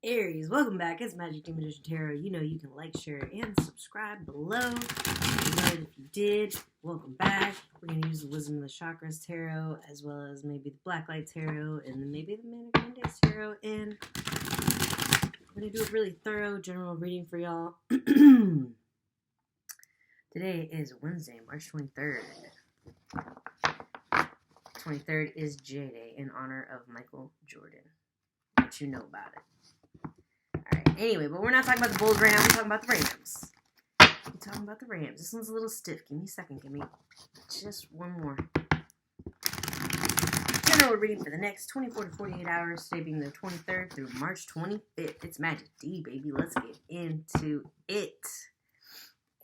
Aries, welcome back. It's Magic the Magician Tarot. You know you can like, share, and subscribe below. If you did, welcome back. We're going to use the Wisdom of the Chakras Tarot, as well as maybe the Blacklight Tarot, and then maybe the Manic Mondays Tarot. And we're going to do a really thorough general reading for y'all. Today is Wednesday, March 23rd. 23rd is J Day in honor of Michael Jordan. Let you know about it. Alright, anyway, but we're not talking about the Bulls right now. We're talking about the Rams. We're talking about the Rams. This one's a little stiff. Give me a second. Give me just one more. General reading for the next 24 to 48 hours, today being the 23rd through March 25th. It's Magic D, baby. Let's get into it.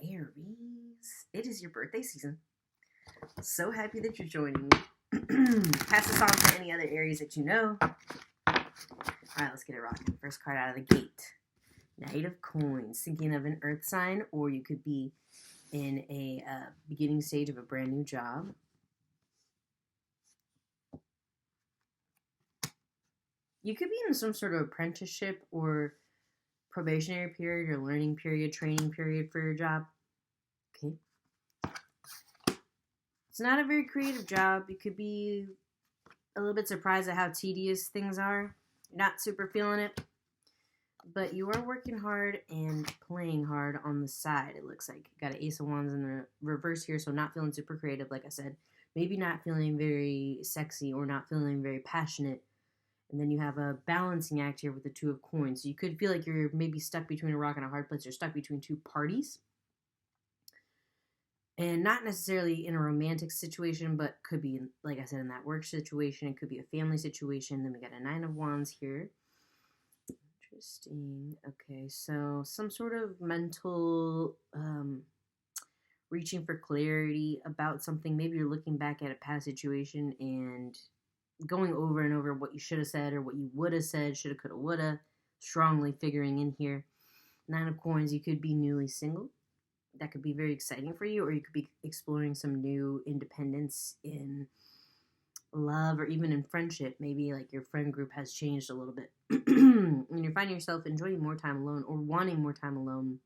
Aries, it is your birthday season. So happy that you're joining me. Pass this on to any other Aries that you know. Alright, let's get it rocking. First card out of the gate. Knight of Coins. Thinking of an earth sign, or you could be in a beginning stage of a brand new job. You could be in some sort of apprenticeship or probationary period or learning period, training period for your job. Okay. It's not a very creative job. You could be a little bit surprised at how tedious things are. Not super feeling it, but you are working hard and playing hard on the side. It looks like you got an Ace of Wands in the reverse here, so not feeling super creative, like I said. Maybe not feeling very sexy or not feeling very passionate. And then you have a balancing act here with the Two of Coins. So you could feel like you're maybe stuck between a rock and a hard place. You're stuck between two parties. And not necessarily in a romantic situation, but could be, like I said, in that work situation. It could be a family situation. Then we got a Nine of Wands here. Interesting. Okay, so some sort of mental reaching for clarity about something. Maybe you're looking back at a past situation and going over and over what you should have said or what you would have said, shoulda, coulda, woulda. Strongly figuring in here. Nine of Coins, you could be newly single. That could be very exciting for you, or you could be exploring some new independence in love or even in friendship. Maybe like your friend group has changed a little bit and you're finding yourself enjoying more time alone or wanting more time alone.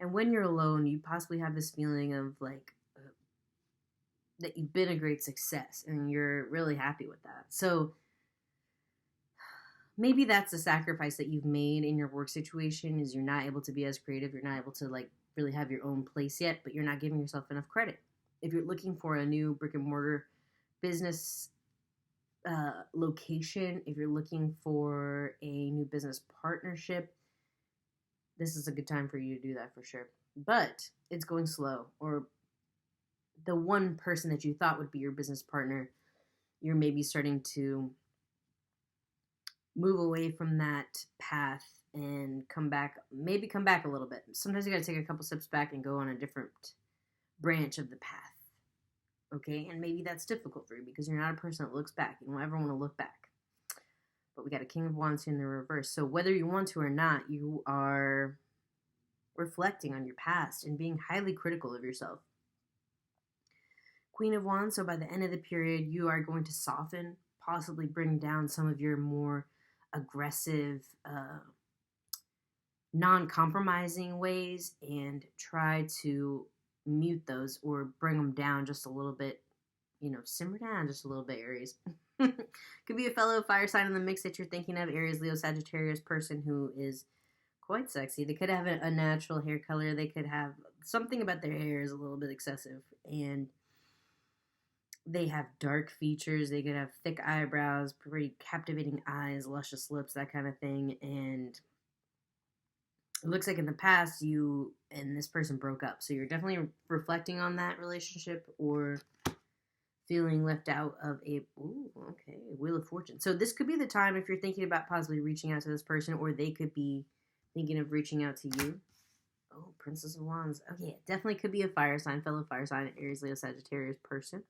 And when you're alone, you possibly have this feeling of like that you've been a great success and you're really happy with that. So maybe that's the sacrifice that you've made in your work situation, is you're not able to be as creative. You're not able to like really have your own place yet, but you're not giving yourself enough credit. If you're looking for a new brick and mortar business location, if you're looking for a new business partnership, this is a good time for you to do that for sure. But it's going slow, or the one person that you thought would be your business partner, you're maybe starting to move away from that path and come back a little bit. Sometimes you got to take a couple steps back and go on a different branch of the path. Okay? And maybe that's difficult for you because you're not a person that looks back. You don't ever want to look back. But we got a King of Wands here in the reverse. So whether you want to or not, you are reflecting on your past and being highly critical of yourself. Queen of Wands, so by the end of the period, you are going to soften, possibly bring down some of your more aggressive, non-compromising ways and try to mute those or bring them down just a little bit, simmer down just a little bit, Aries. Could be a fellow fire sign in the mix that you're thinking of, Aries, Leo, Sagittarius person who is quite sexy. They could have a natural hair color. They could have something about their hair is a little bit excessive, and they have dark features. They could have thick eyebrows, pretty captivating eyes, luscious lips, that kind of thing. And it looks like in the past, you and this person broke up. So you're definitely reflecting on that relationship or feeling left out of Wheel of Fortune. So this could be the time if you're thinking about possibly reaching out to this person, or they could be thinking of reaching out to you. Oh, Princess of Wands. Okay, it definitely could be a fire sign, fellow fire sign, Aries, Leo, Sagittarius person.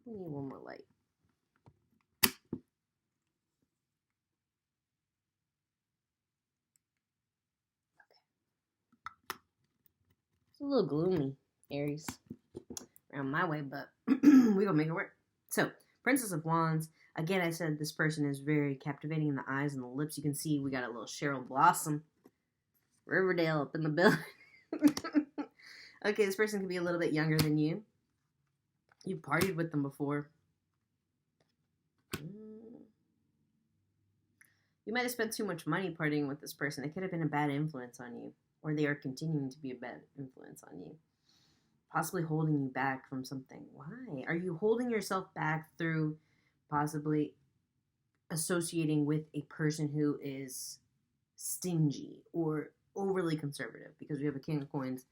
We need one more light. Okay. It's a little gloomy, Aries, around my way, but we're going to make it work. So, Princess of Wands. Again, I said this person is very captivating in the eyes and the lips. You can see we got a little Cheryl Blossom. Riverdale up in the building. Okay, this person could be a little bit younger than you. You've partied with them before. You might have spent too much money partying with this person. It could have been a bad influence on you. Or they are continuing to be a bad influence on you. Possibly holding you back from something. Why? Are you holding yourself back through possibly associating with a person who is stingy or overly conservative? Because we have a King of Coins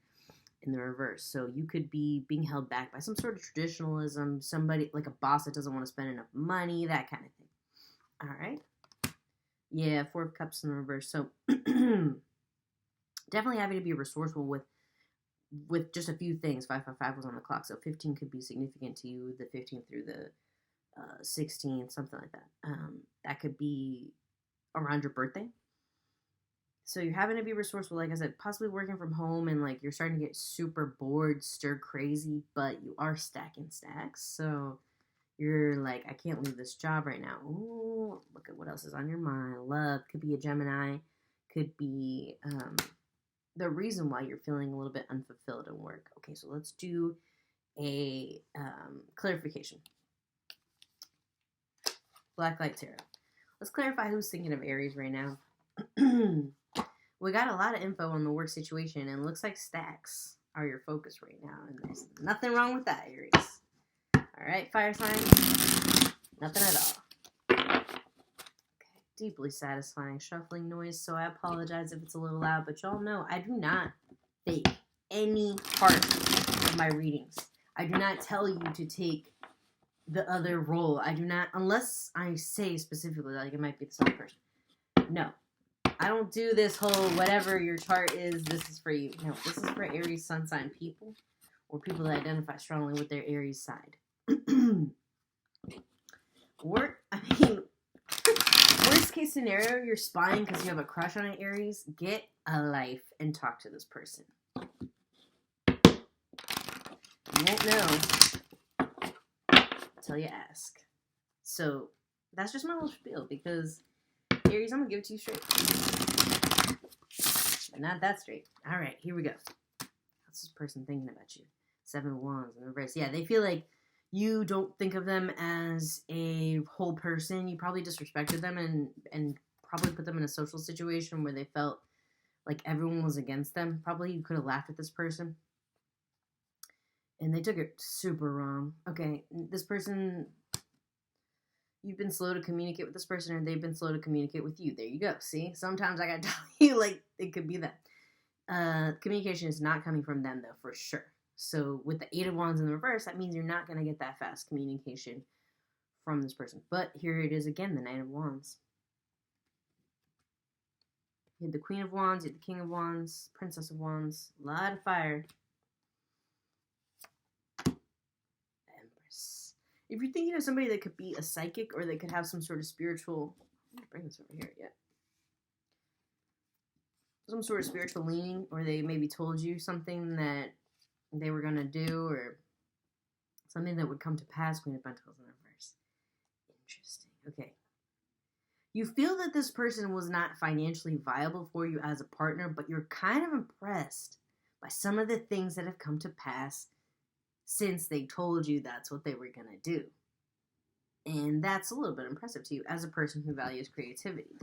in the reverse. So you could be being held back by some sort of traditionalism, somebody like a boss that doesn't want to spend enough money, that kind of thing. All right. Yeah, Four of Cups in the reverse. So definitely having to be resourceful with just a few things. 555 was on the clock, so 15 could be significant to you, the 15th through the 16th, something like that. That could be around your birthday. So you're having to be resourceful, like I said, possibly working from home, and like you're starting to get super bored, stir crazy, but you are stacking stacks. So you're like, I can't leave this job right now. Ooh, look at what else is on your mind. Love could be a Gemini, could be the reason why you're feeling a little bit unfulfilled in work. Okay, so let's do a clarification. Blacklight Tarot. Let's clarify who's thinking of Aries right now. We got a lot of info on the work situation, and it looks like stacks are your focus right now, and there's nothing wrong with that, Aries. All right, fire sign. Nothing at all. Okay, deeply satisfying shuffling noise, so I apologize if it's a little loud, but y'all know I do not fake any part of my readings. I do not tell you to take the other role. I do not, unless I say specifically, like it might be the same person. No. I don't do this whole whatever your chart is, this is for you. No, this is for Aries sun sign people or people that identify strongly with their Aries side. Worst case scenario, you're spying because you have a crush on an Aries. Get a life and talk to this person. You won't know until you ask. So that's just my little spiel, because Aries, I'm going to give it to you straight. But not that straight. All right, here we go. What's this person thinking about you? 7 of Wands in reverse. Yeah, they feel like you don't think of them as a whole person. You probably disrespected them and probably put them in a social situation where they felt like everyone was against them. Probably you could have laughed at this person. And they took it super wrong. Okay, this person... You've been slow to communicate with this person, or they've been slow to communicate with you. There you go. See? Sometimes I gotta tell you, like, it could be that. Communication is not coming from them, though, for sure. So with the 8 of Wands in the reverse, that means you're not going to get that fast communication from this person. But here it is again, the Knight of Wands. You had the Queen of Wands, you had the King of Wands, Princess of Wands. A lot of fire. If you're thinking of somebody that could be a psychic or they could have some sort of spiritual... Let me bring this over here yet. Some sort of spiritual leaning, or they maybe told you something that they were going to do, or something that would come to pass. Queen of Pentacles in reverse. Interesting. Okay. You feel that this person was not financially viable for you as a partner, but you're kind of impressed by some of the things that have come to pass since they told you that's what they were going to do. And that's a little bit impressive to you as a person who values creativity.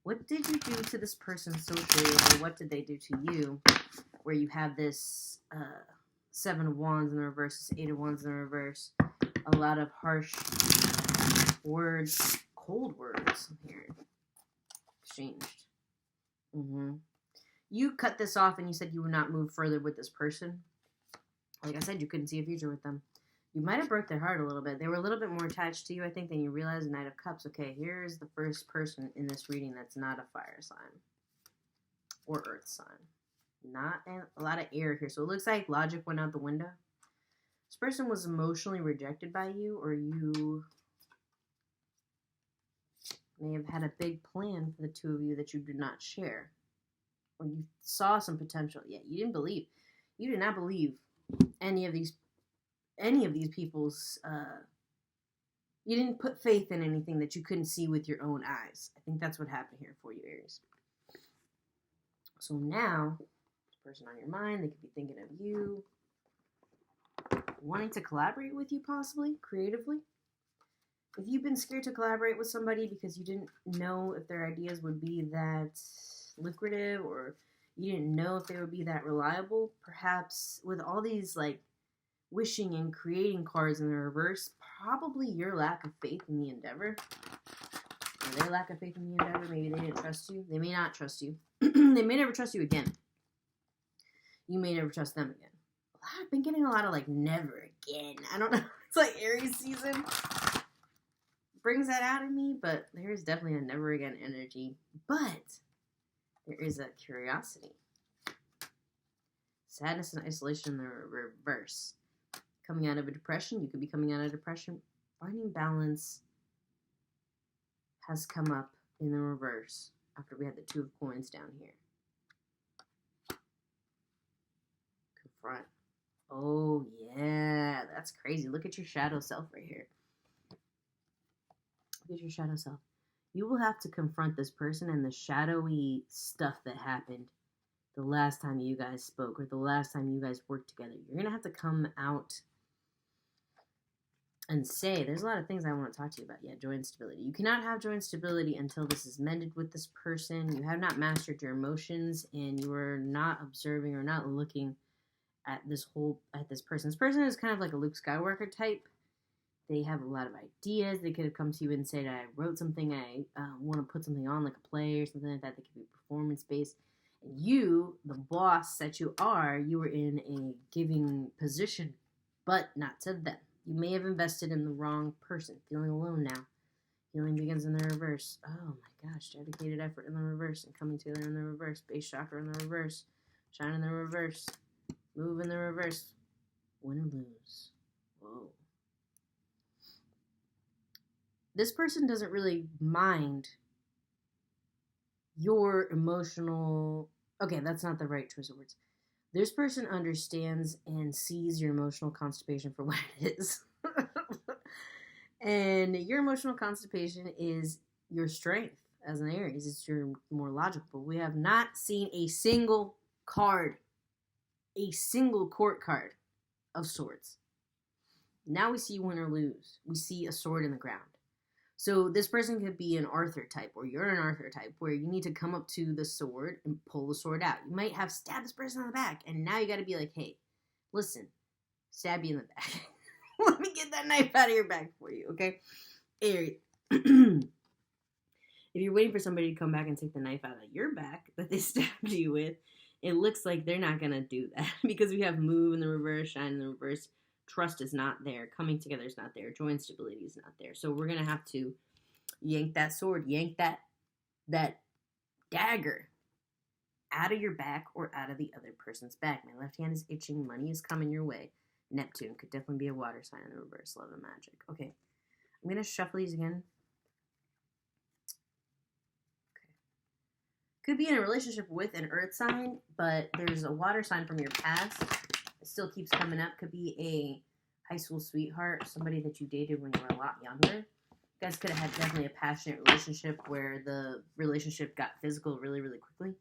What did you do to this person socially, or what did they do to you, where you have this 7 of Wands in the reverse, this 8 of Wands in the reverse, a lot of harsh words, cold words here, exchanged. You cut this off and you said you would not move further with this person. Like I said, you couldn't see a future with them. You might have broke their heart a little bit. They were a little bit more attached to you, I think, than you realized. Knight of Cups. Okay, here's the first person in this reading that's not a fire sign or earth sign. Not a lot of air here. So it looks like logic went out the window. This person was emotionally rejected by you, or you may have had a big plan for the two of you that you did not share. Or you saw some potential. Yeah, you didn't believe. You did not believe any of these people's You didn't put faith in anything that you couldn't see with your own eyes. I think that's what happened here for you, Aries. So now, this person on your mind, they could be thinking of you, wanting to collaborate with you possibly, creatively. If you've been scared to collaborate with somebody because you didn't know if their ideas would be that lucrative or you didn't know if they would be that reliable, perhaps with all these like wishing and creating cards in the reverse, probably your lack of faith in the endeavor. Or their lack of faith in the endeavor. Maybe they didn't trust you. They may not trust you. They may never trust you again. You may never trust them again. I've been getting a lot of like never again. I don't know. It's like Aries season brings that out in me, but there is definitely a never again energy. But there is a curiosity. Sadness and isolation in the reverse. Coming out of a depression, you could be coming out of depression. Finding balance has come up in the reverse after we had the Two of Coins down here. Confront. Oh, yeah. That's crazy. Look at your shadow self right here. Look at your shadow self. You will have to confront this person and the shadowy stuff that happened the last time you guys spoke or the last time you guys worked together. You're going to have to come out and say, there's a lot of things I want to talk to you about. Yeah, joy and stability. You cannot have joy and stability until this is mended with this person. You have not mastered your emotions and you are not observing or not looking at this person. This person is kind of like a Luke Skywalker type. They have a lot of ideas. They could have come to you and said, I wrote something, I want to put something on like a play or something like that. They could be performance-based. And you, the boss that you are in a giving position, but not to them. You may have invested in the wrong person. Feeling alone now. Healing begins in the reverse. Oh my gosh. Dedicated effort in the reverse and coming together in the reverse. Base chakra in the reverse. Shine in the reverse. Move in the reverse. Win or lose. Whoa. This person doesn't really mind your emotional... Okay, that's not the right choice of words. This person understands and sees your emotional constipation for what it is. And your emotional constipation is your strength as an Aries. It's your more logical. We have not seen a single card, a single court card of swords. Now we see win or lose. We see a sword in the ground. So this person could be an Arthur type, or you're an Arthur type, where you need to come up to the sword and pull the sword out. You might have stabbed this person in the back, and now you got to be like, hey, listen, stab you in the back. Let me get that knife out of your back for you, okay? Aries. If you're waiting for somebody to come back and take the knife out of your back that they stabbed you with, it looks like they're not going to do that because we have move in the reverse, shine in the reverse. Trust is not there. Coming together is not there. Joy and stability is not there. So we're going to have to yank that sword, yank that dagger out of your back or out of the other person's back. My left hand is itching. Money is coming your way. Neptune could definitely be a water sign in the reverse. Love and magic. Okay. I'm going to shuffle these again. Okay. Could be in a relationship with an earth sign, but there's a water sign from your past. It still keeps coming up. Could be a high school sweetheart, somebody that you dated when you were a lot younger. You guys could have had definitely a passionate relationship where the relationship got physical really, really quickly.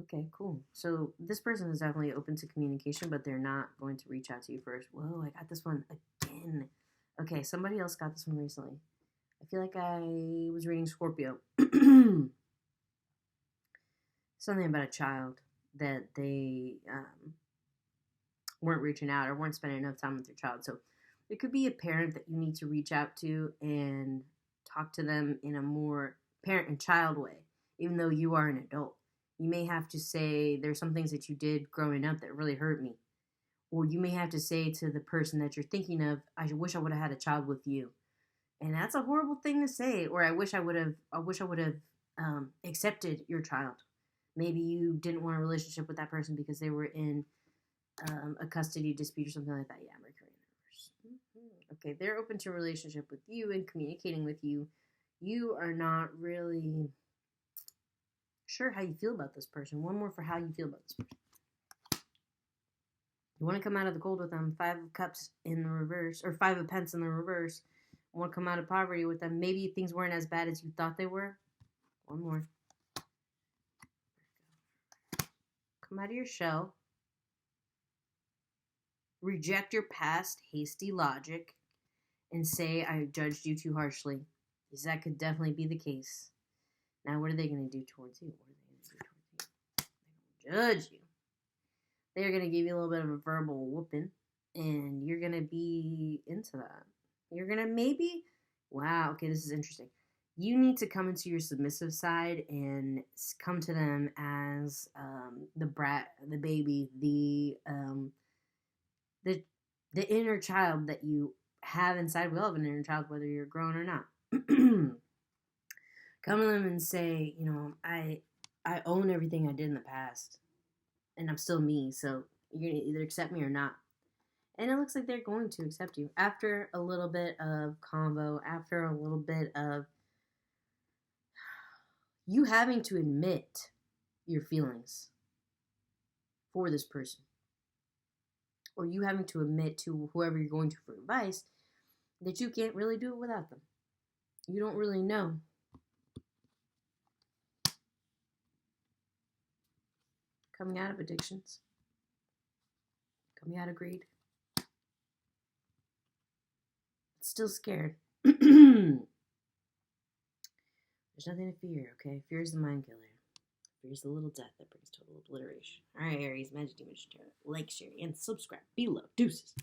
Okay, cool. So this person is definitely open to communication, but they're not going to reach out to you first. Whoa, I got this one again. Okay, somebody else got this one recently. I feel like I was reading Scorpio. Something about a child that they weren't reaching out or weren't spending enough time with their child. So it could be a parent that you need to reach out to and talk to them in a more parent and child way, even though you are an adult. You may have to say, there's some things that you did growing up that really hurt me. Or you may have to say to the person that you're thinking of, I wish I would have had a child with you. And that's a horrible thing to say. Or I wish I would have accepted your child. Maybe you didn't want a relationship with that person because they were in a custody dispute or something like that. Yeah, Mercury in reverse. Mm-hmm. Okay, they're open to a relationship with you and communicating with you. You are not really sure how you feel about this person. One more for how you feel about this person. You want to come out of the cold with them. 5 of Cups in the reverse, or 5 of Pence in the reverse. You want to come out of poverty with them. Maybe things weren't as bad as you thought they were. One more. Come out of your shell. Reject your past hasty logic and say, I judged you too harshly. Because that could definitely be the case. Now, what are they going to do towards you? They're going to judge you. They're going to give you a little bit of a verbal whooping. And you're going to be into that. You're going to maybe... Wow, okay, this is interesting. You need to come into your submissive side and come to them as the brat, the baby, the inner child that you have inside. We all have an inner child, whether you're grown or not. Come to them and say, I own everything I did in the past, and I'm still me, so you're going to either accept me or not. And it looks like they're going to accept you. After a little bit of convo, after a little bit of you having to admit your feelings for this person, or you having to admit to whoever you're going to for advice that you can't really do it without them. You don't really know. Coming out of addictions. Coming out of greed. Still scared. There's nothing to fear, okay? Fear is the mind killer. Fear is the little death that brings total obliteration. Alright, Aries, Magic Demon Tarot. Like, share, and subscribe below. Deuces.